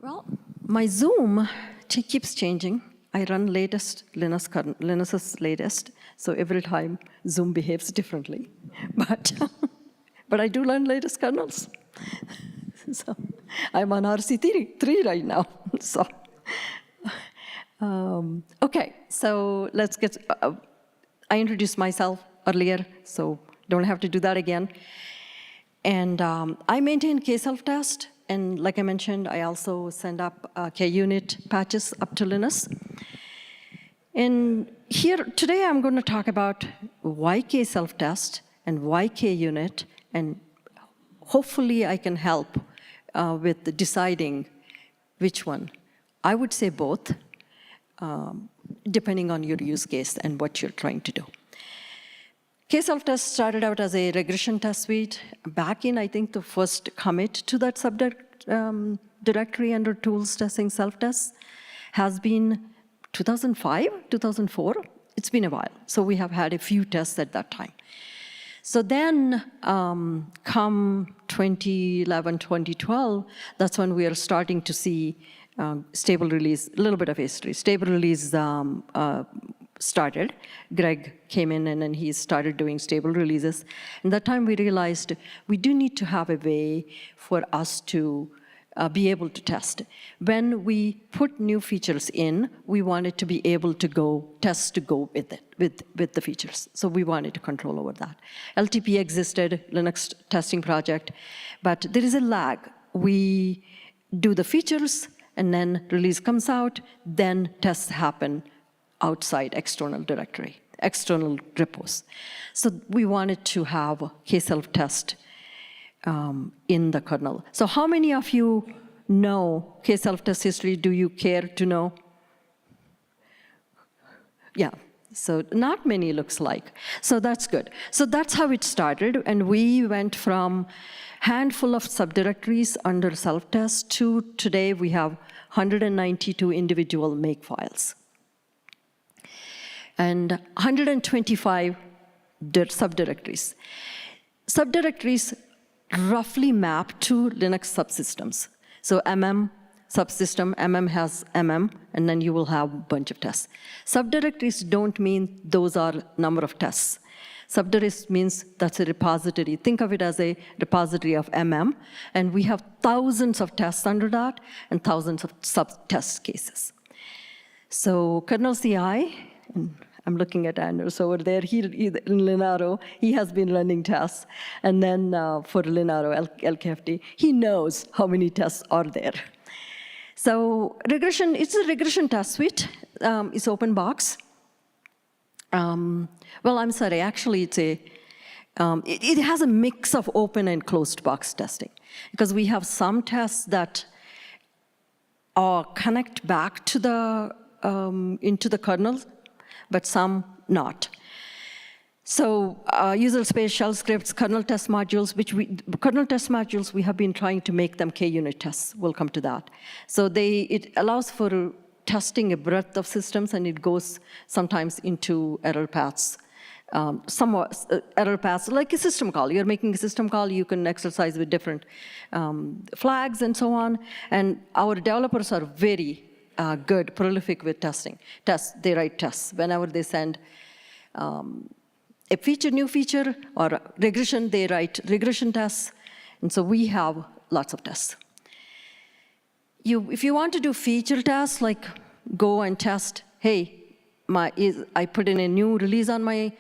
Well, my Zoom keeps changing. I run latest Linux's latest, so every time Zoom behaves differently. But I do learn latest kernels. So I'm on RC3 right now. So okay, so let's get. I introduced myself earlier, so don't have to do that again. And I maintain K-self-test, and like I mentioned, I also send up K-unit patches up to Linux. And here, today I'm going to talk about why K-self-test and why K-unit, and hopefully I can help with deciding which one. I would say both, depending on your use case and what you're trying to do. K-self-test started out as a regression test suite. Back in, I think, the first commit to that subject directory under tools testing self-tests has been 2005, 2004. It's been a while. So we have had a few tests at that time. So then, come 2011, 2012, that's when we are starting to see stable release, a little bit of history. Stable release started. Greg came in and then he started doing stable releases. And that time we realized we do need to have a way for us to be able to test. When we put new features in, we wanted to be able to go test to go with it, with the features. So we wanted to control over that. LTP existed, Linux testing project, but there is a lag. We do the features and then release comes out, then tests happen outside external directory, external repos. So we wanted to have K-self-test in the kernel. So how many of you know K-self-test history? Do you care to know? Yeah, so not many looks like. So that's good. So that's how it started, and we went from handful of subdirectories under self-test to today we have 192 individual makefiles. And 125 subdirectories. Subdirectories roughly map to Linux subsystems. So subsystem, has and then you will have a bunch of tests. Subdirectories don't mean those are number of tests. Subdirectories means that's a repository. Think of it as a repository of and we have thousands of tests under that and thousands of sub-test cases. So kernel CI, and I'm looking at Anders over there. In Linaro, he has been running tests. And then for Linaro, LKFD, he knows how many tests are there. So regression, it's a regression test suite. It's open box. Well, I'm sorry, actually it's it has a mix of open and closed box testing. Because we have some tests that connect back to the, into the kernel, but some not. So user space, shell scripts, kernel test modules, we have been trying to make them K-unit tests. We'll come to that. So it allows for testing a breadth of systems, and it goes sometimes into error paths. Error paths, like a system call. You're making a system call, you can exercise with different flags and so on. And our developers are very good, prolific with testing. They write tests. Whenever they send a new feature, or regression, they write regression tests. And so we have lots of tests. If you want to do feature tests, like go and test, hey, I put in a new release on my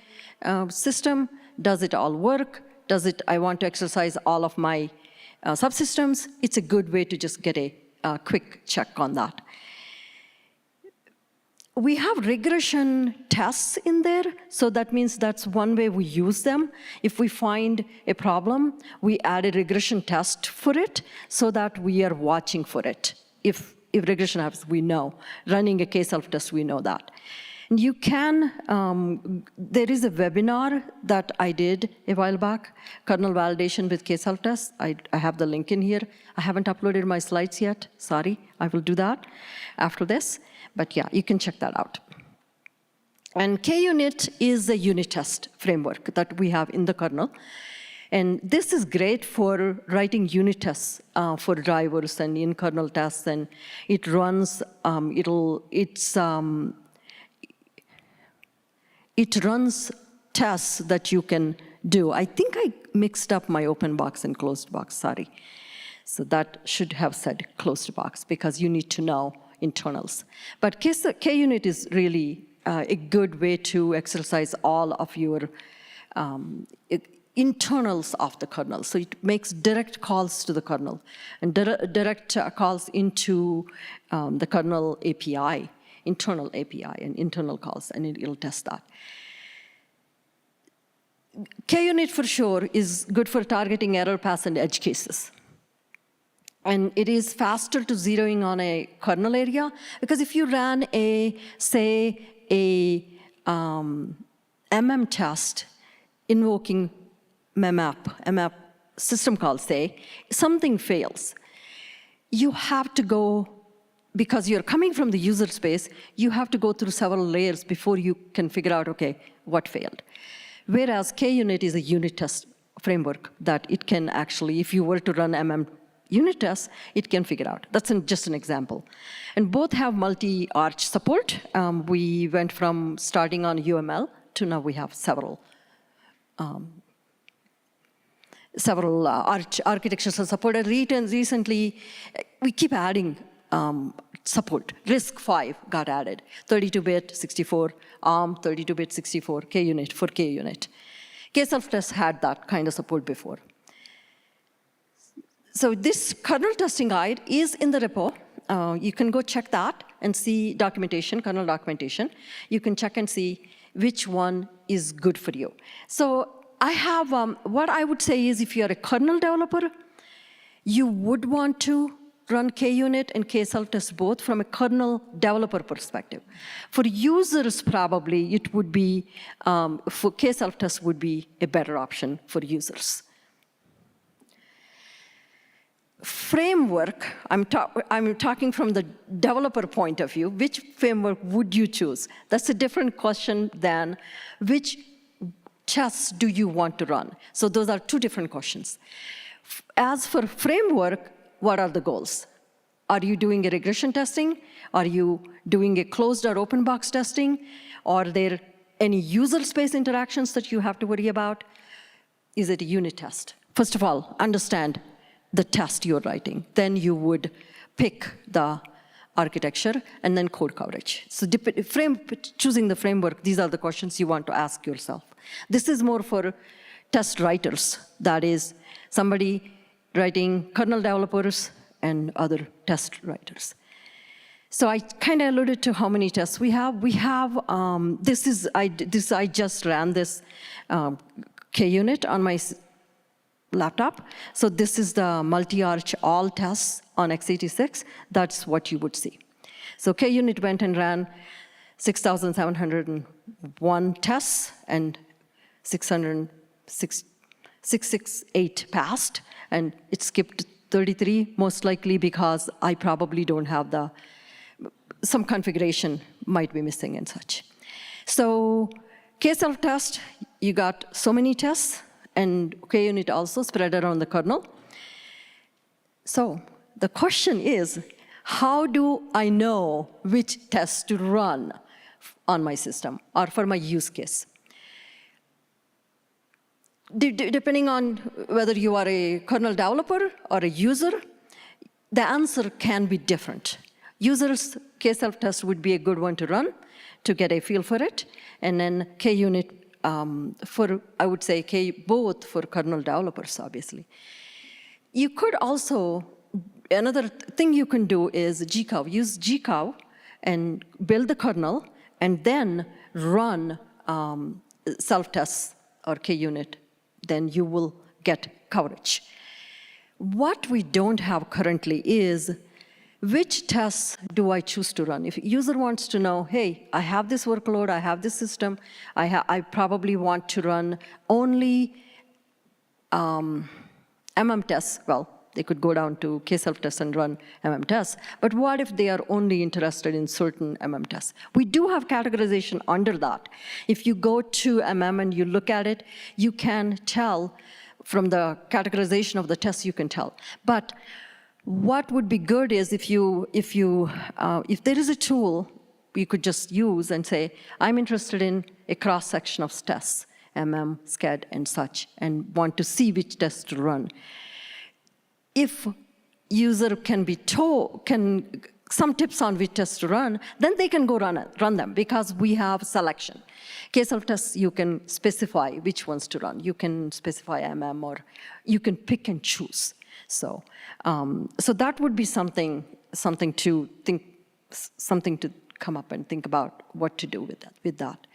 system, does it all work? I want to exercise all of my subsystems? It's a good way to just get a quick check on that. We have regression tests in there, so that means that's one way we use them. If we find a problem, we add a regression test for it, so that we are watching for it. If regression happens, we know. Running a K-self-test, we know that. And you can, there is a webinar that I did a while back, kernel validation with K-self-test. I have the link in here. I haven't uploaded my slides yet. Sorry, I will do that after this. But yeah, you can check that out. And K-unit is a unit test framework that we have in the kernel. And this is great for writing unit tests for drivers and in-kernel tests, and it runs, it runs tests that you can do. I think I mixed up my open box and closed box, sorry. So that should have said closed box because you need to know internals. But KUnit is really a good way to exercise all of your internals of the kernel. So it makes direct calls to the kernel and direct calls into the kernel API, internal API and internal calls, and it'll test that. KUnit for sure is good for targeting error paths and edge cases. And it is faster to zeroing on a kernel area, because if you ran say a MM test invoking mmap system call, say, something fails, you have to go, because you're coming from the user space, you have to go through several layers before you can figure out, okay, what failed. Whereas KUnit is a unit test framework that it can actually, if you were to run MM unit tests, it can figure out. That's just an example. And both have multi-arch support. We went from starting on UML to now we have several architectures are supported. Recently, we keep adding support. RISC-V got added, 32-bit, 64, ARM, 32-bit, 64, KUnit for KUnit. K-self-test had that kind of support before. So this kernel testing guide is in the repo. You can go check that and see documentation, kernel documentation. You can check and see which one is good for you. So I have, what I would say is if you're a kernel developer, you would want to run KUnit and K-self-test both from a kernel developer perspective. For users, probably it would be, for K-self-test would be a better option for users. Framework, I'm talking from the developer point of view, which framework would you choose? That's a different question than which tests do you want to run? So those are two different questions. As for framework, what are the goals? Are you doing a regression testing? Are you doing a closed or open box testing? Are there any user space interactions that you have to worry about? Is it a unit test? First of all, understand the test you're writing. Then you would pick the architecture and then code coverage. So choosing the framework, these are the questions you want to ask yourself. This is more for test writers. That is somebody writing kernel developers and other test writers. So I kind of alluded to how many tests we have. We have, I just ran this KUnit on my laptop. So this is the multi-arch all tests on x86. That's what you would see. So KUnit went and ran 6,701 tests, and 668 passed, and it skipped 33, most likely because I probably don't have some configuration might be missing and such. So K-self-test, you got so many tests, and KUnit also spread around the kernel. So the question is, how do I know which tests to run on my system or for my use case? Depending on whether you are a kernel developer or a user, the answer can be different. Users, K-self-test would be a good one to run to get a feel for it, and then KUnit I would say both for kernel developers, obviously. You could also, another thing you can do is gcow. Use gcow and build the kernel, and then run self-tests or KUnit. Then you will get coverage. What we don't have currently is which tests do I choose to run? If a user wants to know, hey, I have this workload, I have this system, I probably want to run only MM tests. Well, they could go down to K-self-test and run MM tests. But what if they are only interested in certain MM tests? We do have categorization under that. If you go to MM and you look at it, you can tell from the categorization of the tests, you can tell. But what would be good is if there is a tool you could just use and say, I'm interested in a cross-section of tests, SCAD, and such, and want to see which tests to run. If user can be told, some tips on which tests to run, then they can go run them, because we have selection. K-self-tests, you can specify which ones to run. You can specify or you can pick and choose. So that would be something to come up and think about what to do with that.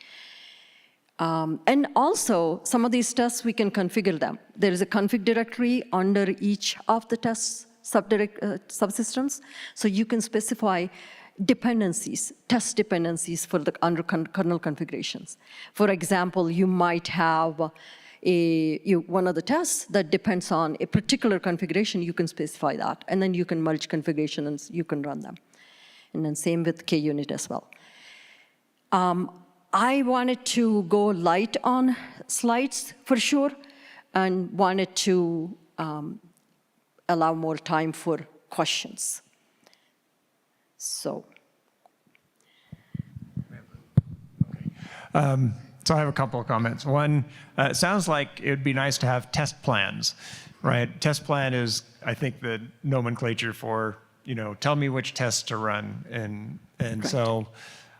And also, some of these tests, we can configure them. There is a config directory under each of the tests subsystems. So you can specify dependencies, test dependencies for the under kernel configurations. For example, you might have one of the tests that depends on a particular configuration. You can specify that. And then you can merge configuration and you can run them. And then same with KUnit as well. I wanted to go light on slides for sure, and wanted to allow more time for questions. So. So I have a couple of comments. One, it sounds like it would be nice to have test plans, right? Test plan is, I think, the nomenclature for, tell me which tests to run. And so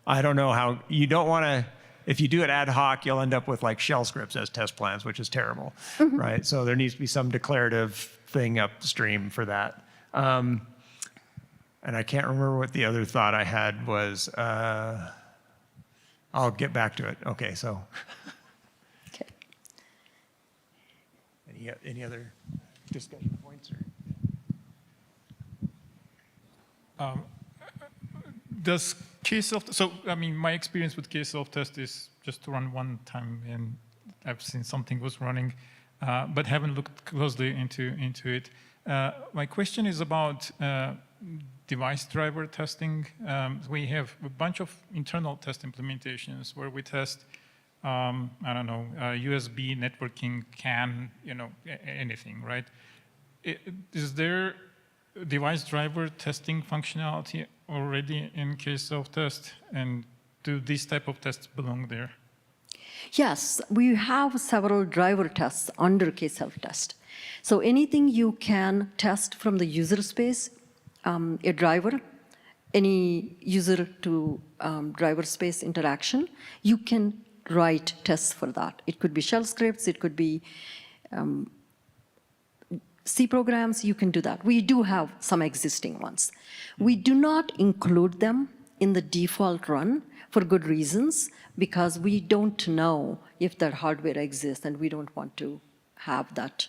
I don't know how, you don't want to, if you do it ad hoc, you'll end up with like shell scripts as test plans, which is terrible, right? So there needs to be some declarative thing upstream for that. And I can't remember what the other thought I had was. I'll get back to it. Okay, so. Okay. Any other discussion points? Does K-self, so I mean, my experience with K-self-test is just to run one time, and I've seen something was running, but haven't looked closely into it. My question is about device driver testing. We have a bunch of internal test implementations where we test, I don't know, USB networking, CAN, anything, right? Is there device driver testing functionality already in K-self-test, and do these type of tests belong there? Yes, we have several driver tests under K-self-test. So anything you can test from the user space, a driver, any user to driver space interaction, you can write tests for that. It could be shell scripts, it could be C programs, you can do that. We do have some existing ones. We do not include them in the default run for good reasons, because we don't know if that hardware exists, and we don't want to have that.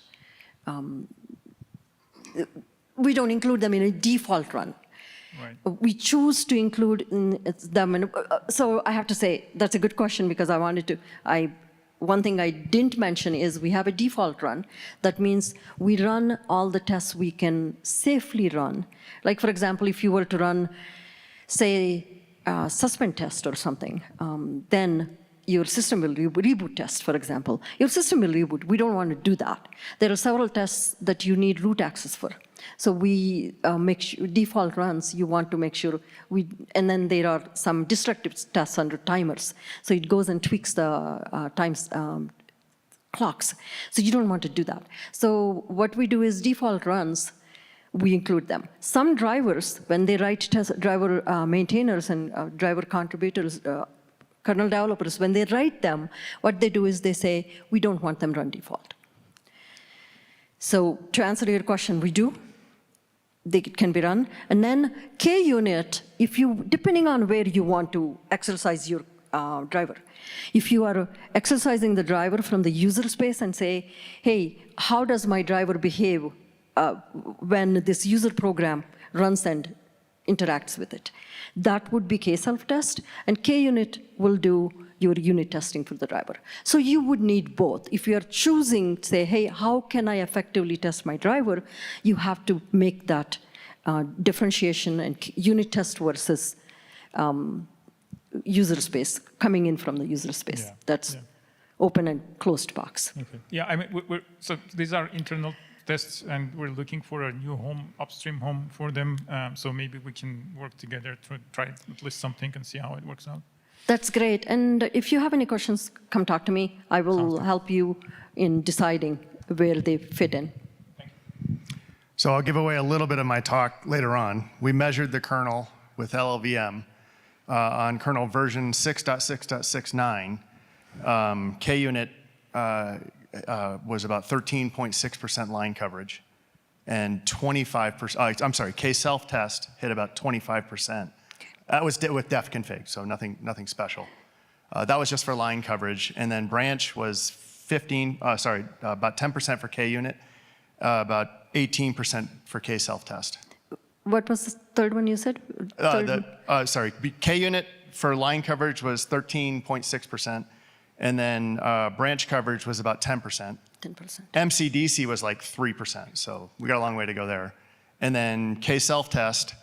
We don't include them in a default run. Right. We choose to include them. So I have to say, that's a good question, because one thing I didn't mention is we have a default run. That means we run all the tests we can safely run. Like, for example, if you were to run, say, a suspend test or something, then your system will reboot test, for example. Your system will reboot. We don't want to do that. There are several tests that you need root access for. So we make sure, default runs, you want to make sure and then there are some destructive tests under timers. So it goes and tweaks the clocks. So you don't want to do that. So what we do is default runs, we include them. Some drivers, when they write driver maintainers and driver contributors, kernel developers, when they write them, what they do is they say, we don't want them run default. So to answer your question, we do. They can be run. And then KUnit, depending on where you want to exercise your driver. If you are exercising the driver from the user space and say, hey, how does my driver behave when this user program runs and interacts with it? That would be K-self-test, and KUnit will do your unit testing for the driver. So you would need both. If you are choosing, say, hey, how can I effectively test my driver? You have to make that differentiation and unit test versus user space, coming in from the user space. Yeah. That's open and closed box. Okay. Yeah, I mean, so these are internal tests, and we're looking for a new home, upstream home for them. So maybe we can work together to try at least something and see how it works out. That's great. And if you have any questions, come talk to me. I will help you in deciding where they fit in. So I'll give away a little bit of my talk later on. We measured the kernel with LLVM on kernel version 6.6.69. KUnit was about 13.6% line coverage, and 25%, I'm sorry, K-self-test hit about 25%. That was with def config, so nothing special. That was just for line coverage, and then branch was about 10% for KUnit, about 18% for K-self-test. What was the third one you said? KUnit for line coverage was 13.6%, and then branch coverage was about 10%. 10%. MCDC was like 3%, so we got a long way to go there. And then K-self-test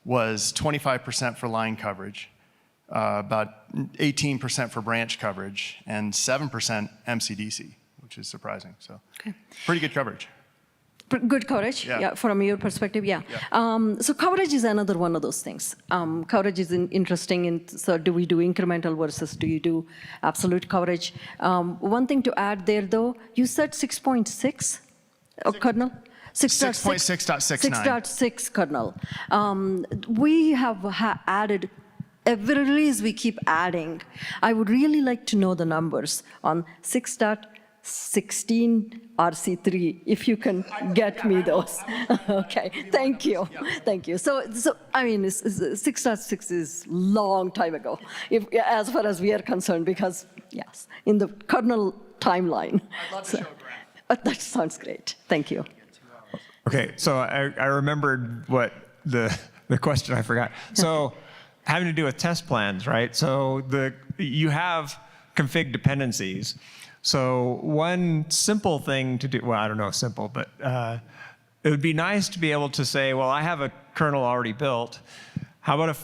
was 25% for line coverage, about 18% for branch coverage, and 7% MCDC, which is surprising. So pretty good coverage. Good coverage, yeah, from your perspective, yeah. So coverage is another one of those things. Coverage is interesting. So do we do incremental versus do you do absolute coverage? One thing to add there, though, you said 6.6 kernel? 6.6.69. 6.6 kernel. We have added, every release we keep adding. I would really like to know the numbers on 6.16 RC3, if you can get me those. Okay, thank you, thank you. So I mean, 6.6 is long time ago, as far as we are concerned, because yes, in the kernel timeline. I'd love to show a graph. That sounds great. Thank you. Okay, so I remembered what the question I forgot. So having to do with test plans, right? So you have config dependencies. So one simple thing to do, well, I don't know if simple, but it would be nice to be able to say, well, I have a kernel already built. How about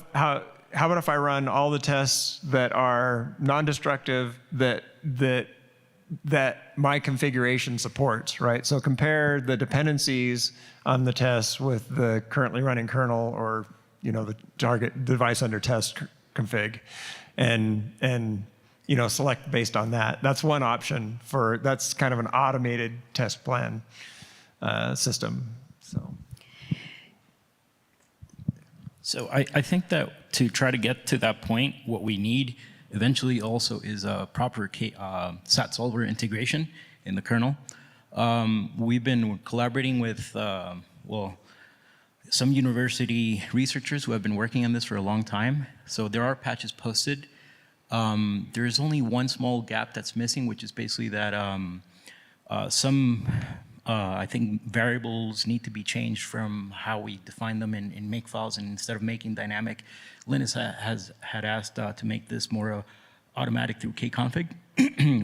if I run all the tests that are non-destructive that my configuration supports, right? So compare the dependencies on the tests with the currently running kernel or the target device under test config, and select based on that. That's one option that's kind of an automated test plan system. So I think that to try to get to that point, what we need eventually also is a proper SAT solver integration in the kernel. We've been collaborating with, some university researchers who have been working on this for a long time. So there are patches posted. There's only one small gap that's missing, which is basically that I think variables need to be changed from how we define them in make files, and instead of making dynamic, Linus had asked to make this more automatic through kconfig.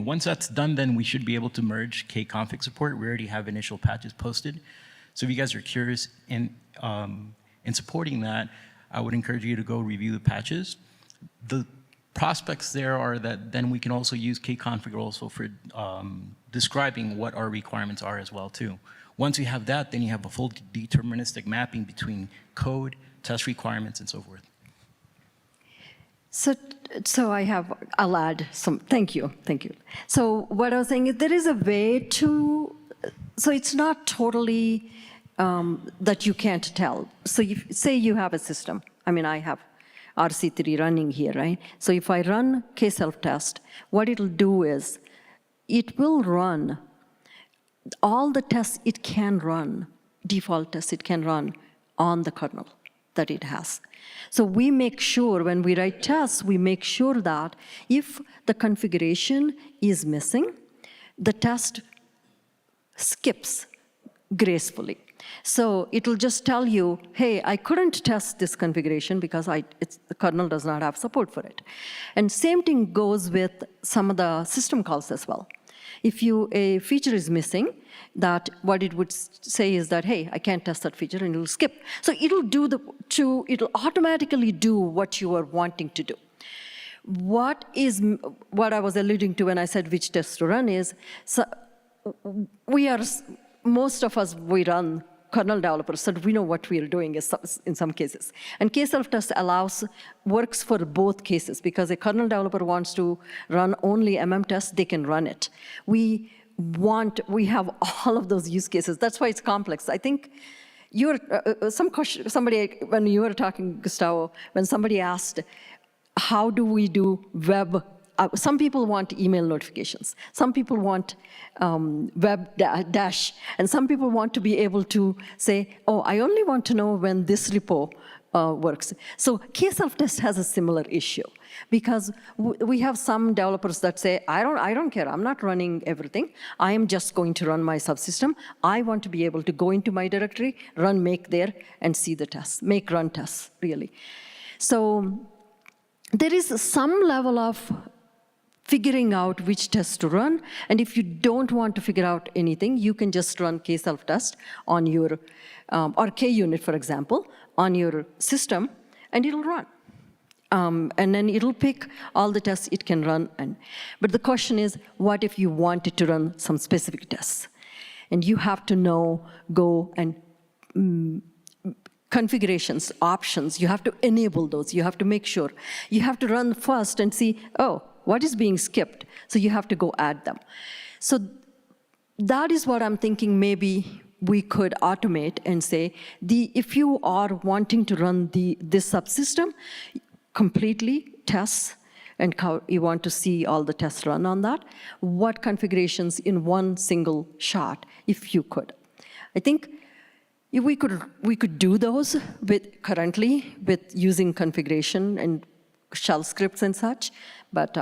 Once that's done, then we should be able to merge kconfig support. We already have initial patches posted. So if you guys are curious in supporting that, I would encourage you to go review the patches. The prospects there are that then we can also use kconfig also for describing what our requirements are as well too. Once you have that, then you have a full deterministic mapping between code, test requirements, and so forth. So I'll add some, thank you. So what I was saying is there is a way to, so it's not totally that you can't tell. So say you have a system, I mean I have RC3 running here, right? So if I run K-self-test, what it'll do is it will run all the tests it can run, default tests it can run on the kernel that it has. So we make sure when we write tests, we make sure that if the configuration is missing, the test skips gracefully. So it'll just tell you, hey, I couldn't test this configuration because the kernel does not have support for it. And same thing goes with some of the system calls as well. If a feature is missing, that what it would say is that, hey, I can't test that feature, and it'll skip. So it'll automatically do what you are wanting to do. What I was alluding to when I said which test to run is, so most of us, we run kernel developers, so we know what we are doing in some cases. And K-self-test works for both cases, because a kernel developer wants to run only test, they can run it. We have all of those use cases. That's why it's complex. I think somebody, when you were talking, Gustavo, when somebody asked, how do we do web? Some people want email notifications. Some people want web dash. And some people want to be able to say, oh, I only want to know when this repo works. So K-self-test has a similar issue, because we have some developers that say, I don't care, I'm not running everything. I am just going to run my subsystem. I want to be able to go into my directory, run make there, and see the tests, make run tests, really. So there is some level of figuring out which test to run. And if you don't want to figure out anything, you can just run K-self-test on your, or K-unit, for example, on your system, and it'll run. And then it'll pick all the tests it can run. But the question is, what if you wanted to run some specific tests? And you have to go and configurations, options, you have to enable those. You have to make sure. You have to run first and see, oh, what is being skipped? So you have to go add them. So that is what I'm thinking maybe we could automate and say, if you are wanting to run this subsystem, completely tests, and you want to see all the tests run on that, what configurations in one single shot, if you could. I think we could do those currently with using configuration and shell scripts and such, but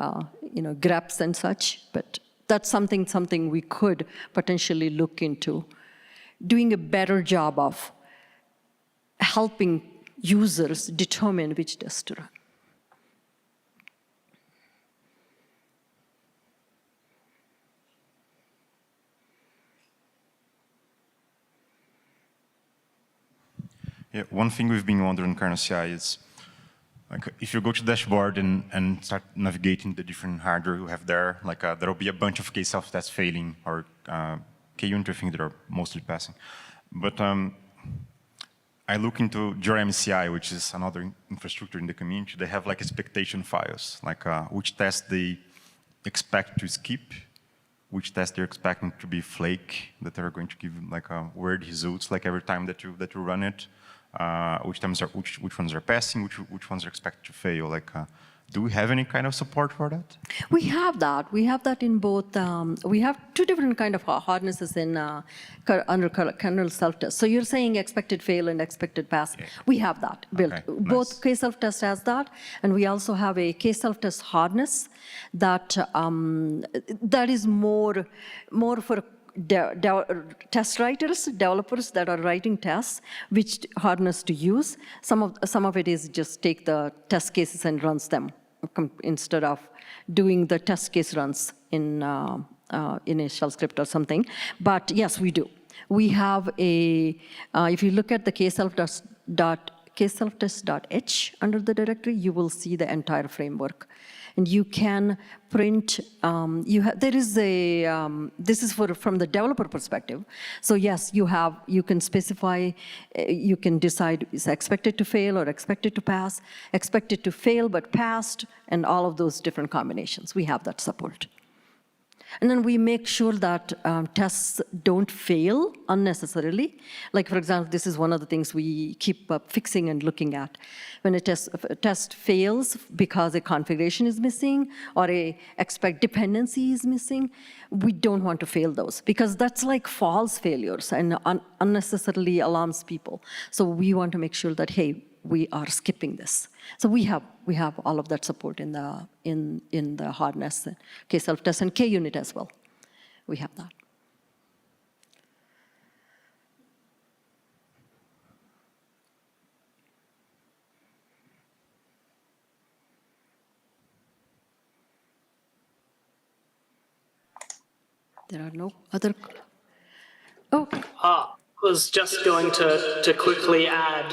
greps and such. But that's something we could potentially look into, doing a better job of helping users determine which test to run. Yeah, one thing we've been wondering in Kernel CI is, like, if you go to the dashboard and start navigating the different hardware you have there, like there will be a bunch of K-self-tests failing, or K-unit, I think that are mostly passing. But I look into JRMCI, which is another infrastructure in the community. They have like expectation files, like which tests they expect to skip, which tests they're expecting to be flake, that are going to give like weird results like every time that you run it. Which ones are passing, which ones are expected to fail. Like, do we have any kind of support for that? We have that. We have that in both. We have two different kind of harnesses in under kernel self-test. So you're saying expected fail and expected pass. Yeah. We have that built. Okay, both nice. K-self-test has that, and we also have a K-self-test harness that that is more for test writers, developers that are writing tests, which harness to use. Some of it is just take the test cases and runs them instead of doing the test case runs in a shell script or something. But yes, we do. We have a, if you look at the kselftest.h under the directory, you will see the entire framework. And you can print, there is a, this is from the developer perspective. So yes, you can specify, you can decide is expected to fail or expected to pass, expected to fail but passed, and all of those different combinations. We have that support. And then we make sure that tests don't fail unnecessarily. Like, for example, this is one of the things we keep fixing and looking at. When a test fails because a configuration is missing or a expect dependency is missing, we don't want to fail those, because that's like false failures and unnecessarily alarms people. So we want to make sure that, hey, we are skipping this. So we have all of that support in the harness, K-self-test, and K-unit as well. We have that. There are no other. Oh. Was just going to quickly add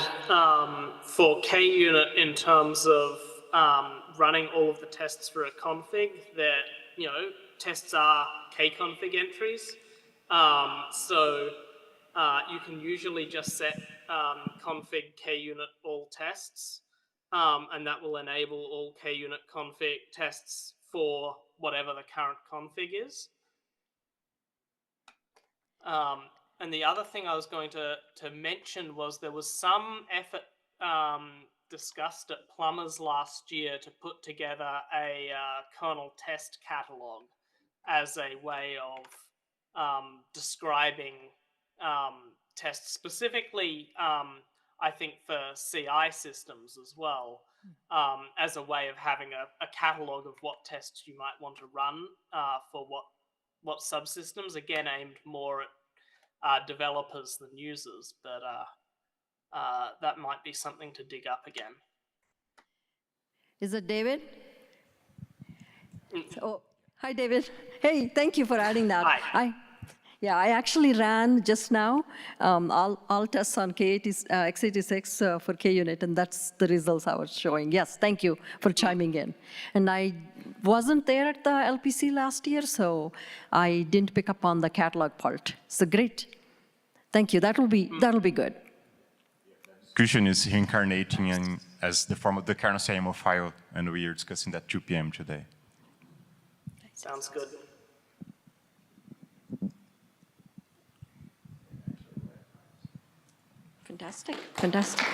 for K-unit in terms of running all of the tests for a config that, tests are kconfig entries. So you can usually just set config kunit all tests, and that will enable all kunit config tests for whatever the current config is. And the other thing I was going to mention was there was some effort discussed at Plumbers last year to put together a kernel test catalog as a way of describing tests, specifically, I think for CI systems as well, as a way of having a catalog of what tests you might want to run for what subsystems, again aimed more at developers than users, but that might be something to dig up again. Is it David? Oh, hi, David. Hey, thank you for adding that. Hi. I actually ran just now all tests on x86 for KUnit, and that's the results I was showing. Yes, thank you for chiming in. And I wasn't there at the LPC last year, so I didn't pick up on the catalog part. So great. Thank you. That'll be good. Christian is reincarnating as the form of the kernel CMO file, and we are discussing that 2 p.m. today. Sounds good. Fantastic. Fantastic.